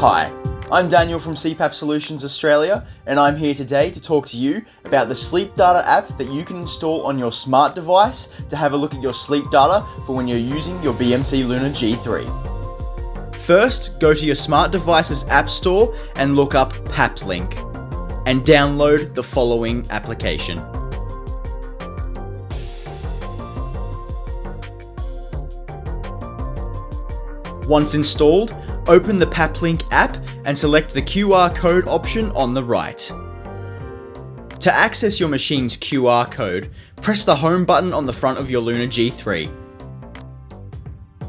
Hi, I'm Daniel from CPAP Solutions Australia, and I'm here today to talk to you about the sleep data app that you can install on your smart device to have a look at your sleep data for when you're using your BMC Luna G3. First, go to your smart device's app store and look up PapLink, and download the following application. Once installed, open the PapLink app and select the QR code option on the right. To access your machine's QR code, press the home button on the front of your Luna G3.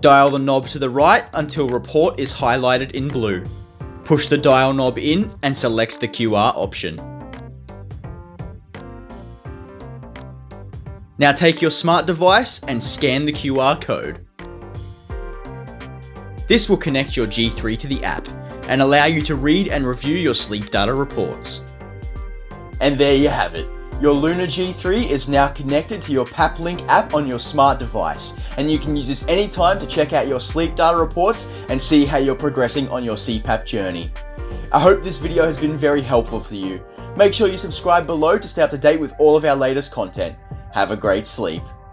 Dial the knob to the right until report is highlighted in blue. Push the dial knob in and select the QR option. Now take your smart device and scan the QR code. This will connect your G3 to the app and allow you to read and review your sleep data reports. And there you have it. Your Luna G3 is now connected to your PapLink app on your smart device, and you can use this anytime to check out your sleep data reports and see how you're progressing on your CPAP journey. I hope this video has been very helpful for you. Make sure you subscribe below to stay up to date with all of our latest content. Have a great sleep.